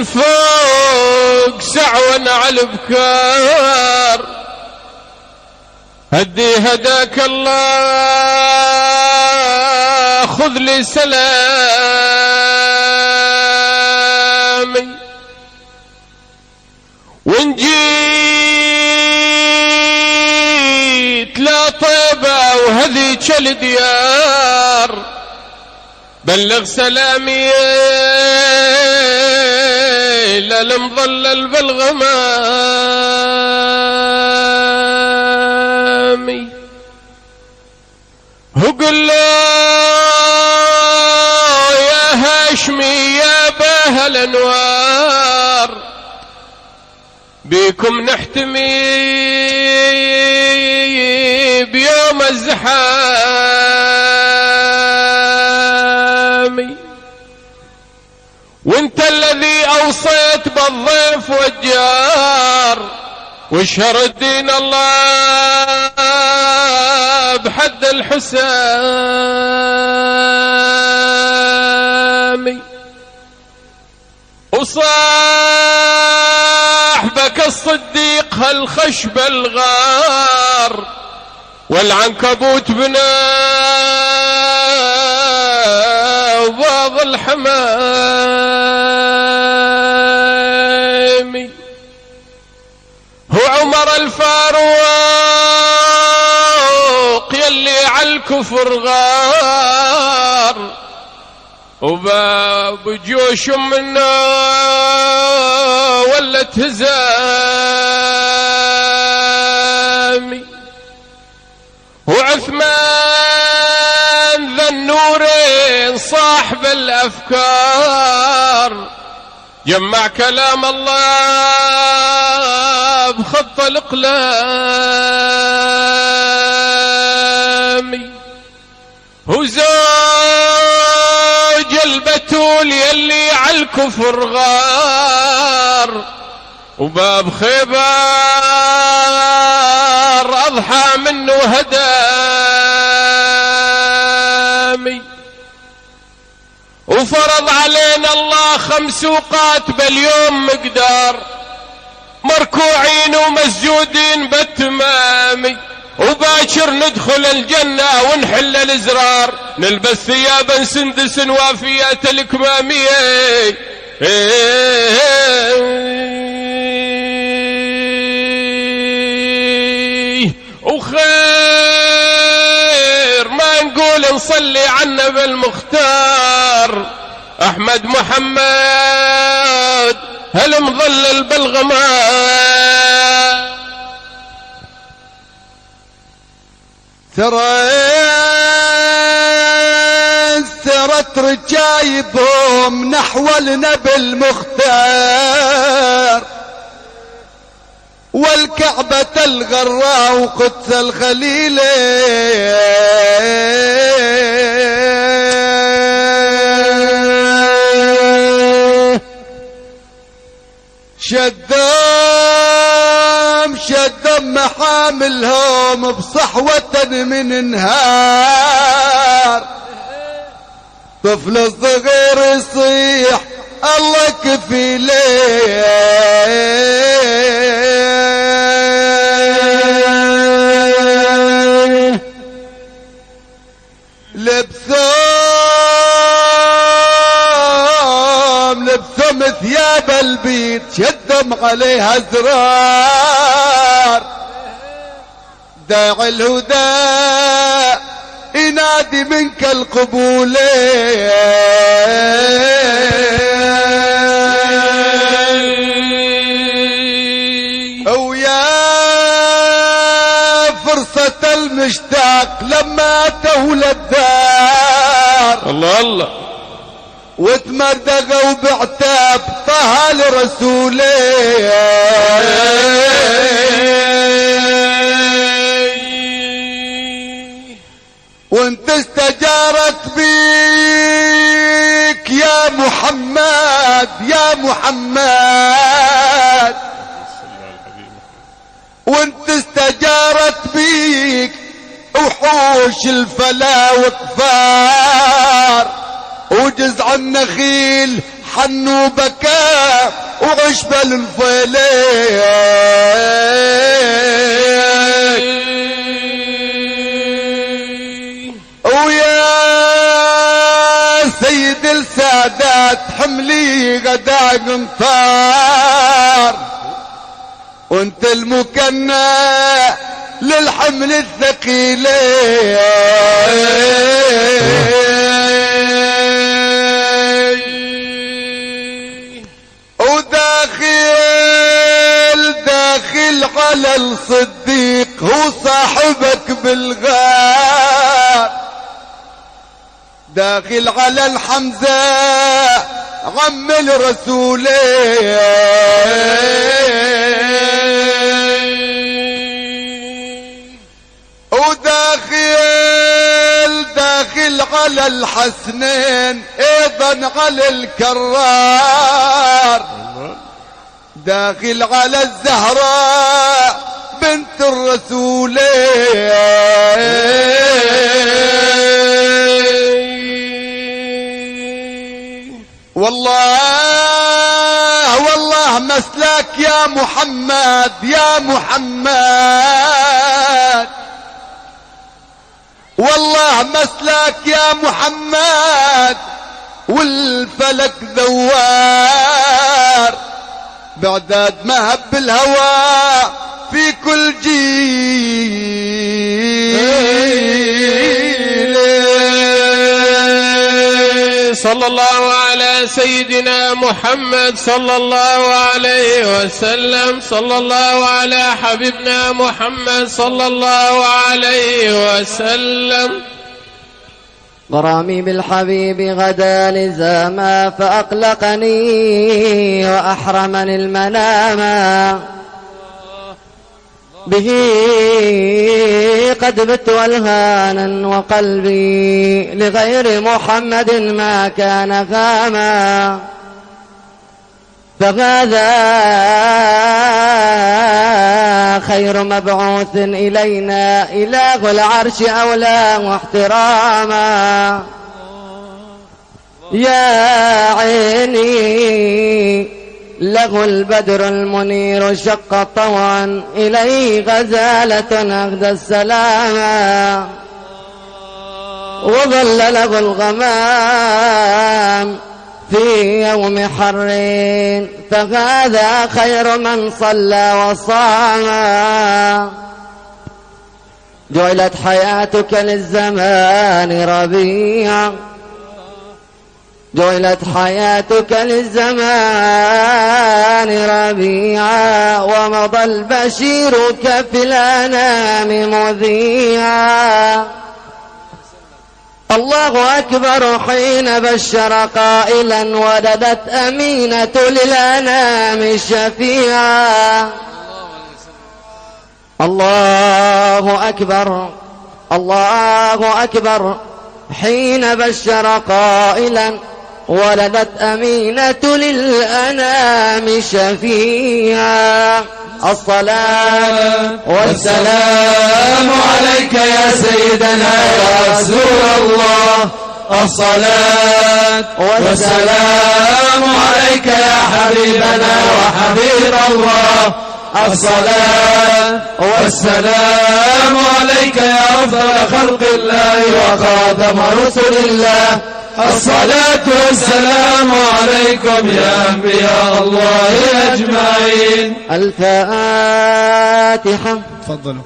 الفوق سعوا على البكار، هدي هداك الله خذ لي سلامي، وان جيت لا طيبة وهذيك الديار بلغ سلامي للمظلل بالغمام، وقل له يا هاشمي يا باه الانوار بيكم نحتمي بيوم الزحام، وانت الذي اوصيت بالضيف والجار واشهر الدين الله بحد الحسام، وصاحبك الصديق هالخشب الغار والعنكبوت بنا وباض الحمام، هو عمر الفاروق يلي عالكفر غار وباب جيوش منا ولت هزامي، وعثمان ذا النورين صاحب الأفكار جمع كلام الله بخط الأقلام، هو زوج البتول يلي عالكفر غار وباب خيبر أضحى منه هدامي، وفرض علينا الله 5 أوقات باليوم مقدار مركوعين ومسجودين بالتمام، وباكر ندخل الجنة ونحل الازرار نلبس ثيابا سندس وافيات الكمامية، وخير ما نقول نصلي على النبي المختار احمد محمد هل مظلل بالغمام، سرت رجايبهم نحو النبي المختار والكعبة الغراء وقدس الخليل، شدم محاملهم بصحوة من نهار، طفل الصغير يصيح الله كفيله، لبسهم ثياب البيت شدم عليها زرار، داعي الهدى ينادي منك القبول، ويا فرصة المشتاق لما تولى الدار الله الله وتمردغ وبعتاب طه لرسوله، وانت استجارت بيك يا محمد يا محمد، وانت استجارت بيك وحوش الفلا وكفار وجزع النخيل حن وبكى وعشبل الفليك ويا سيد السادات حملي غدا قنطار وانت المكنى للحمل الثقيلين داخل على الصديق هو صاحبك بالغار داخل على الحمزة عم الرسولين داخل على الحسنين ايضا على الكرار داخل على الزهراء بنت الرسولين والله مسلاك يا محمد يا محمد والله مسلاك يا محمد والفلك ذوار بعداد ما هب الهوى في كل جيل صلى الله على سيدنا محمد صلى الله عليه وسلم صلى الله على حبيبنا محمد صلى الله عليه وسلم غرامي بالحبيب غدا لزاما فأقلقني وأحرمني المنام به قد بت والهانا وقلبي لغير محمد ما كان غاما فهذا خير مبعوث إلينا إله العرش أولى واحتراما يا عيني له البدر المنير شق طوعا إليه غزالة أغدى السلاما وظل له الغمام في يوم حر فهذا خير من صلى وصام جعلت حياتك للزمان ربيعا جعلت حياتك للزمان ربيعا ومضى البشير في الأنام مذيعا الله أكبر حين بشر قائلا ولدت أمينة للأنام شفيعا الله أكبر الله أكبر حين بشر قائلا ولدت أمينة للأنام شفيعا الصلاة والسلام عليك يا سيدنا يا رسول الله الصلاة والسلام عليك يا حبيبنا وحبيب الله الصلاة والسلام عليك يا أفضل خلق الله وخاتم رسل الله الصلاة والسلام عليكم يا أنبياء الله أجمعين الفاتحة. تفضلوا.